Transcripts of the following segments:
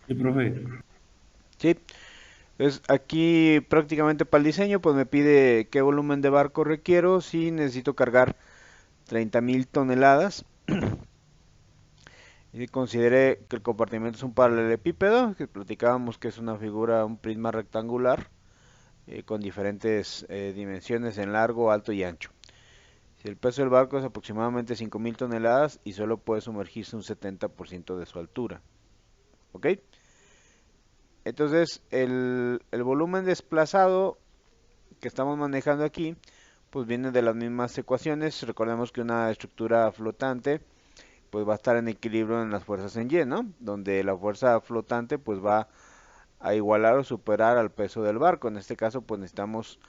Sí, profe. Sí, es aquí prácticamente para el diseño, pues me pide qué volumen de barco requiero, si necesito cargar 30.000 toneladas. Y consideré que el compartimento es un paralelepípedo, que platicábamos que es una figura, un prisma rectangular, con diferentes dimensiones en largo, alto y ancho. Si el peso del barco es aproximadamente 5.000 toneladas y solo puede sumergirse un 70% de su altura. ¿Ok? Entonces, el volumen desplazado que estamos manejando aquí, pues viene de las mismas ecuaciones. Recordemos que una estructura flotante, pues va a estar en equilibrio en las fuerzas en Y, ¿no? Donde la fuerza flotante, pues va a igualar o superar al peso del barco. En este caso, pues necesitamos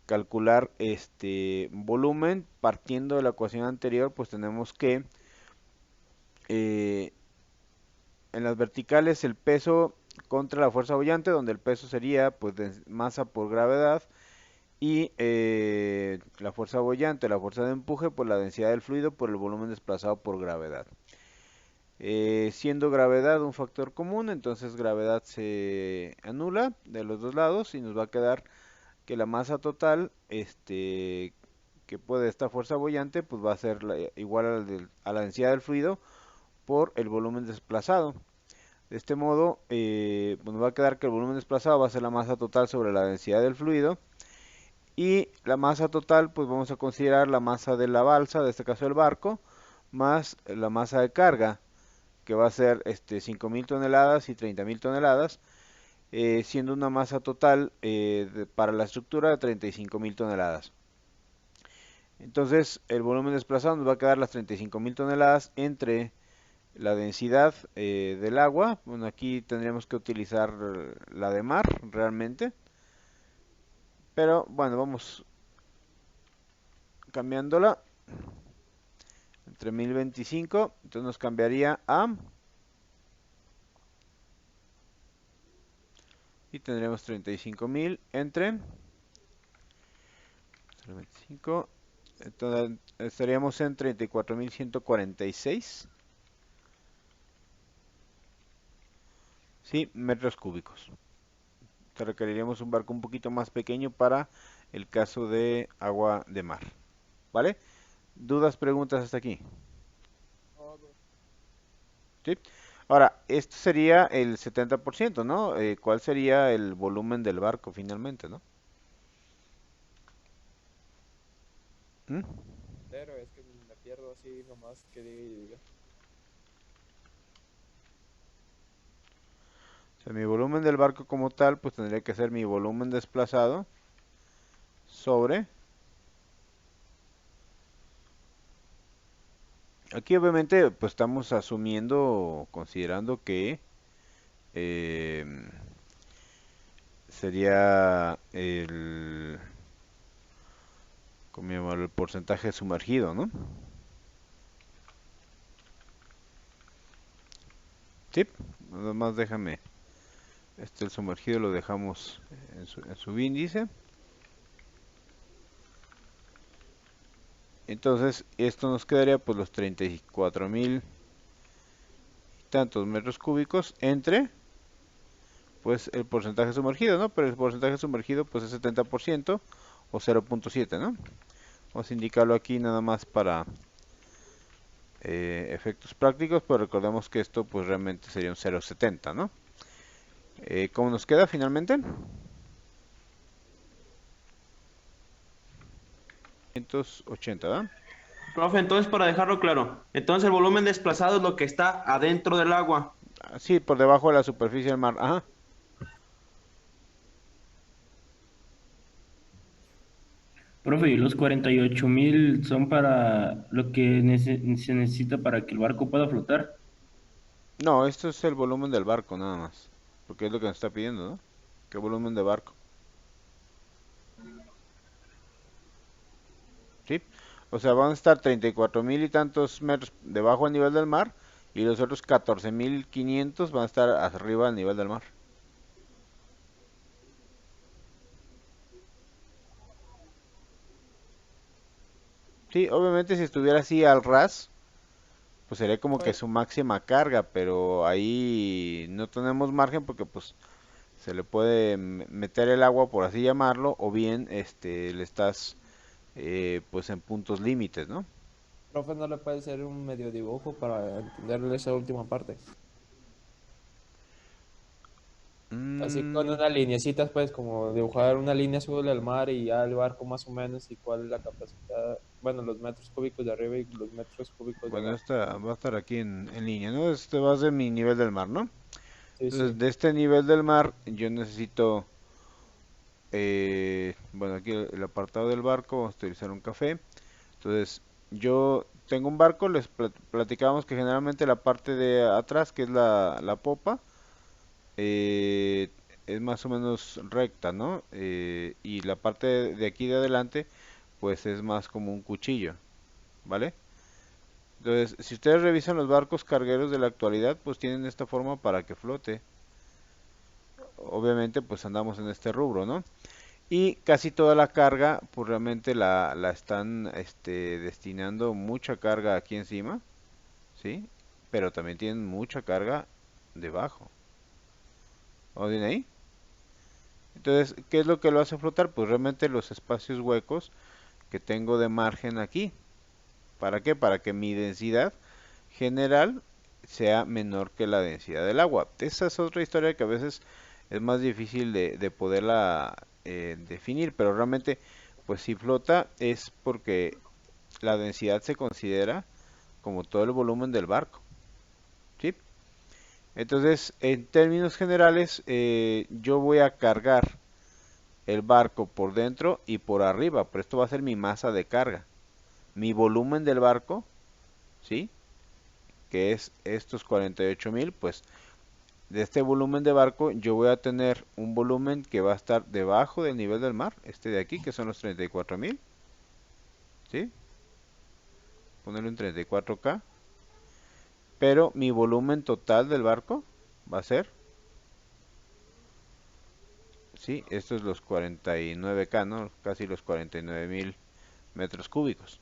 calcular este volumen partiendo de la ecuación anterior, pues tenemos que eh, en las verticales el peso contra la fuerza boyante, donde el peso sería pues de masa por gravedad y la fuerza boyante, la fuerza de empuje por la densidad del fluido por el volumen desplazado por gravedad. Siendo gravedad un factor común, entonces gravedad se anula de los dos lados y nos va a quedar que la masa total que puede esta fuerza boyante pues va a ser igual a la densidad del fluido por el volumen desplazado. De este modo, pues nos va a quedar que el volumen desplazado va a ser la masa total sobre la densidad del fluido. Y la masa total, pues vamos a considerar la masa de la balsa, de este caso el barco, más la masa de carga, que va a ser 5.000 toneladas y 30.000 toneladas, siendo una masa total para la estructura de 35.000 toneladas. Entonces, el volumen desplazado nos va a quedar las 35.000 toneladas entre la densidad del agua. Bueno, aquí tendríamos que utilizar la de mar realmente, pero bueno, vamos cambiándola entre 1025, entonces nos cambiaría a y tendremos 35.000 entre 0.25, entonces estaríamos en 34.146, sí, metros cúbicos. Te requeriríamos un barco un poquito más pequeño para el caso de agua de mar, ¿vale? ¿Dudas, preguntas hasta aquí? ¿Sí? Ahora, esto sería el 70%, ¿no? ¿Cuál sería el volumen del barco finalmente, ¿no? ¿Mm? Pero es que me pierdo así nomás que diga y diga. O sea, mi volumen del barco como tal, pues tendría que ser mi volumen desplazado sobre. Aquí obviamente, pues estamos asumiendo, considerando que eh, sería ¿cómo llamarlo? El porcentaje sumergido, ¿no? Sí, nada más déjame. El sumergido lo dejamos en su índice. Entonces, esto nos quedaría pues los 34.000 y tantos metros cúbicos entre pues el porcentaje sumergido, ¿no? Pero el porcentaje sumergido pues es 70% o 0.7, ¿no? Vamos a indicarlo aquí nada más para efectos prácticos, pero recordemos que esto pues realmente sería un 0.70, ¿no? ¿Cómo nos queda finalmente? 580, ¿verdad? Profe, entonces para dejarlo claro, entonces el volumen desplazado es lo que está adentro del agua. Sí, por debajo de la superficie del mar. Ajá. Profe, ¿y los 48.000 son para lo que se necesita para que el barco pueda flotar? No, esto es el volumen del barco nada más. Porque es lo que nos está pidiendo, ¿no? ¿Qué volumen de barco? ¿Sí? O sea, van a estar 34.000 y tantos metros debajo del nivel del mar y los otros 14.500 van a estar arriba del nivel del mar. Sí, obviamente si estuviera así al ras, pues sería como que Pues, su máxima carga, pero ahí no tenemos margen porque pues se le puede meter el agua, por así llamarlo, o bien le estás pues en puntos límites, ¿no? profe, no le puede hacer un medio dibujo para entenderle esa última parte. Así con Mm, unas lineecitas, pues, como dibujar una línea azul al mar y ya el barco más o menos y cuál es la capacidad, bueno, los metros cúbicos de arriba y los metros cúbicos de bueno, abajo. esta va a estar aquí en línea, ¿no? Este va a ser mi nivel del mar, ¿no? Sí, Entonces, sí. de este nivel del mar, yo necesito, bueno, aquí el apartado del barco, vamos a utilizar un café. Entonces, yo tengo un barco, les platicábamos que generalmente la parte de atrás, que es la popa, eh, es más o menos recta, ¿no? Y la parte de aquí de adelante, pues es más como un cuchillo, ¿vale? Entonces, si ustedes revisan los barcos cargueros de la actualidad, pues tienen esta forma para que flote. Obviamente, pues andamos en este rubro, ¿no? Y casi toda la carga, pues realmente la están destinando mucha carga aquí encima, ¿sí? Pero también tienen mucha carga debajo. ¿O bien ahí? Entonces, ¿qué es lo que lo hace flotar? Pues realmente los espacios huecos que tengo de margen aquí. ¿Para qué? Para que mi densidad general sea menor que la densidad del agua. Esa es otra historia que a veces es más difícil de poderla definir, pero realmente, pues si flota es porque la densidad se considera como todo el volumen del barco, ¿sí? Entonces, en términos generales, yo voy a cargar el barco por dentro y por arriba, pero esto va a ser mi masa de carga. Mi volumen del barco, ¿sí? Que es estos 48.000, pues de este volumen de barco yo voy a tener un volumen que va a estar debajo del nivel del mar, este de aquí, que son los 34.000, ¿sí? Ponerlo en 34K. Pero mi volumen total del barco va a ser, ¿sí? Esto es los 49K, ¿no? Casi los 49.000 metros cúbicos,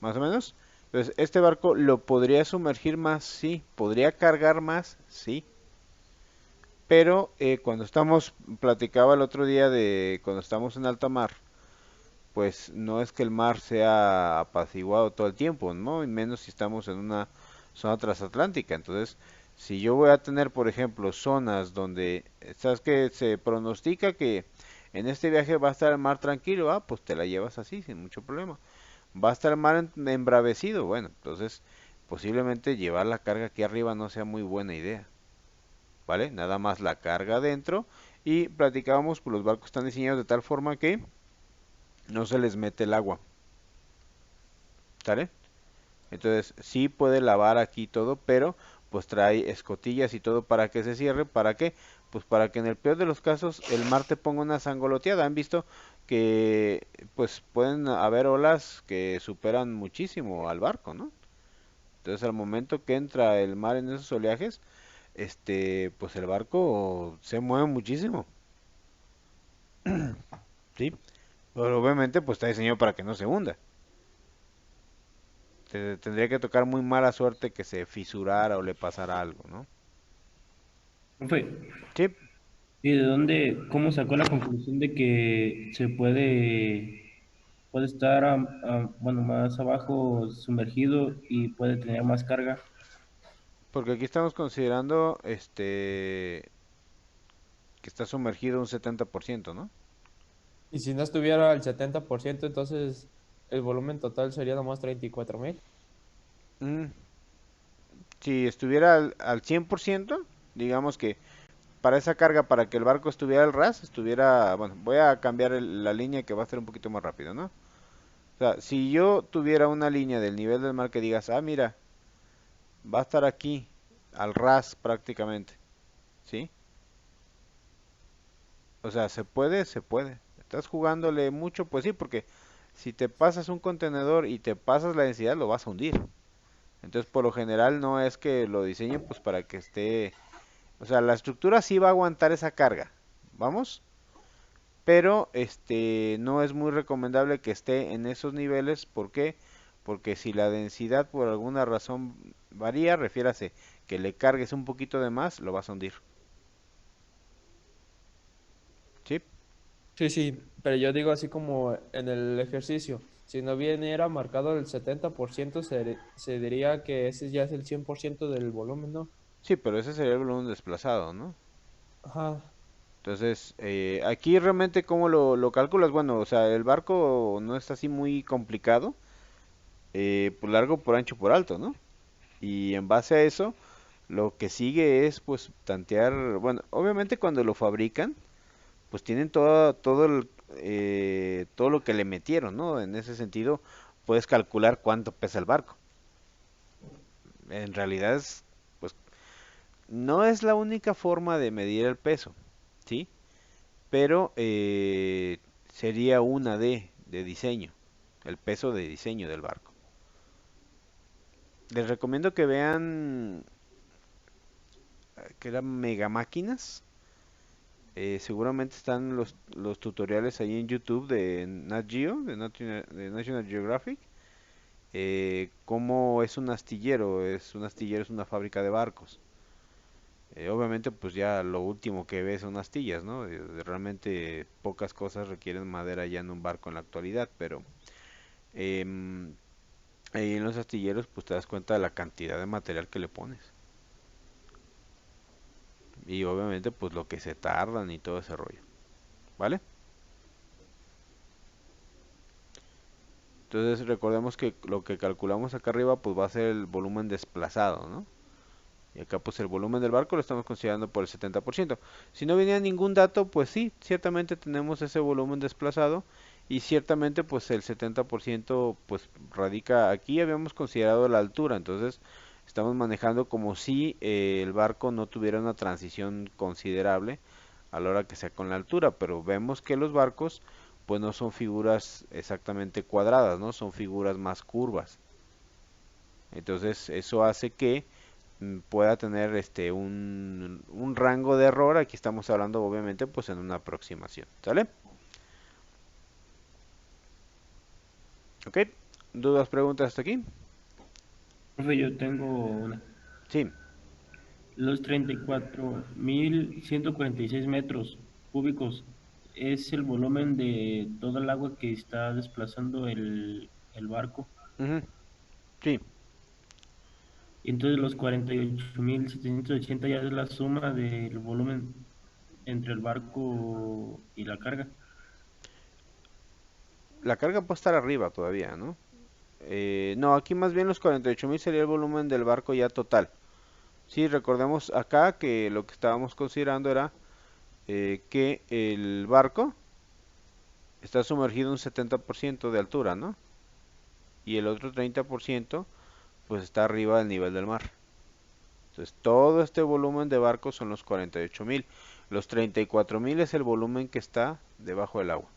más o menos. Entonces, este barco lo podría sumergir más, sí. Podría cargar más, sí. Pero cuando estamos, platicaba el otro día de cuando estamos en alta mar, pues no es que el mar sea apaciguado todo el tiempo, ¿no? Y menos si estamos en una zona transatlántica. Entonces, si yo voy a tener, por ejemplo, zonas donde, ¿sabes que se pronostica que en este viaje va a estar el mar tranquilo? Ah, pues te la llevas así, sin mucho problema. Va a estar el mar embravecido, bueno, entonces posiblemente llevar la carga aquí arriba no sea muy buena idea, ¿vale? Nada más la carga adentro y platicábamos, pues los barcos están diseñados de tal forma que no se les mete el agua, ¿sale? Entonces sí puede lavar aquí todo, pero pues trae escotillas y todo para que se cierre. ¿Para qué? Pues para que en el peor de los casos el mar te ponga una sangoloteada. Han visto que pues pueden haber olas que superan muchísimo al barco, ¿no? Entonces al momento que entra el mar en esos oleajes, pues el barco se mueve muchísimo, ¿sí? Pero obviamente pues está diseñado para que no se hunda. Tendría que tocar muy mala suerte que se fisurara o le pasara algo, ¿no? Profe, Sí, ¿y de dónde, cómo sacó la conclusión de que se puede estar, bueno, más abajo sumergido y puede tener más carga? porque aquí estamos considerando que está sumergido un 70%, ¿no? Y si no estuviera al 70%, entonces el volumen total sería nomás 34.000. Mm, si estuviera al 100%, digamos que para esa carga, para que el barco estuviera al ras, estuviera, bueno, voy a cambiar la línea que va a ser un poquito más rápido, ¿no? O sea, si yo tuviera una línea del nivel del mar que digas, ah, mira, va a estar aquí, al ras prácticamente, ¿sí? O sea, se puede, se puede. ¿Estás jugándole mucho? Pues sí, porque si te pasas un contenedor y te pasas la densidad, lo vas a hundir. Entonces, por lo general, no es que lo diseñen pues para que esté... O sea, la estructura sí va a aguantar esa carga. ¿Vamos? Pero no es muy recomendable que esté en esos niveles. ¿Por qué? porque si la densidad por alguna razón varía, refiérase que le cargues un poquito de más, lo vas a hundir. ¿Sí? Sí, sí, pero yo digo así como en el ejercicio, si no viniera marcado el 70%, se diría que ese ya es el 100% del volumen, ¿no? Sí, pero ese sería el volumen desplazado, ¿no? Ajá, Entonces, aquí realmente cómo lo calculas, bueno, o sea, el barco no está así muy complicado, por largo, por ancho, por alto, ¿no? Y en base a eso, lo que sigue es pues tantear, bueno, obviamente cuando lo fabrican, pues tienen todo lo que le metieron, ¿no? En ese sentido, puedes calcular cuánto pesa el barco. En realidad pues, no es la única forma de medir el peso, ¿sí? Pero sería una de diseño, el peso de diseño del barco. Les recomiendo que vean que eran mega máquinas. Seguramente están los tutoriales ahí en YouTube de Nat Geo, de National Geographic. Cómo es un astillero. Un astillero es una fábrica de barcos. Obviamente, pues ya lo último que ves son astillas, ¿no? Realmente pocas cosas requieren madera ya en un barco en la actualidad, pero em, ahí en los astilleros, pues te das cuenta de la cantidad de material que le pones. Y obviamente, pues lo que se tardan y todo ese rollo, ¿vale? Entonces recordemos que lo que calculamos acá arriba pues va a ser el volumen desplazado, ¿no? Y acá pues el volumen del barco lo estamos considerando por el 70%. Si no venía ningún dato, pues sí, ciertamente tenemos ese volumen desplazado y ciertamente pues el 70% pues radica aquí, habíamos considerado la altura, entonces estamos manejando como si el barco no tuviera una transición considerable a la hora que sea con la altura, pero vemos que los barcos pues no son figuras exactamente cuadradas, ¿no? Son figuras más curvas. Entonces eso hace que pueda tener un rango de error. Aquí estamos hablando obviamente pues en una aproximación, ¿sale? ¿Ok? ¿Dudas, preguntas hasta aquí? Profe, yo tengo una. Sí. Los 34.146 metros cúbicos es el volumen de toda el agua que está desplazando el barco. Ujú, sí. Y entonces los 48.780 ya es la suma del volumen entre el barco y la carga. La carga puede estar arriba todavía, ¿no? No, aquí más bien los 48.000 sería el volumen del barco ya total. Sí, recordemos acá que lo que estábamos considerando era que el barco está sumergido un 70% de altura, ¿no? Y el otro 30% pues está arriba del nivel del mar. Entonces todo este volumen de barcos son los 48.000. Los 34.000 es el volumen que está debajo del agua.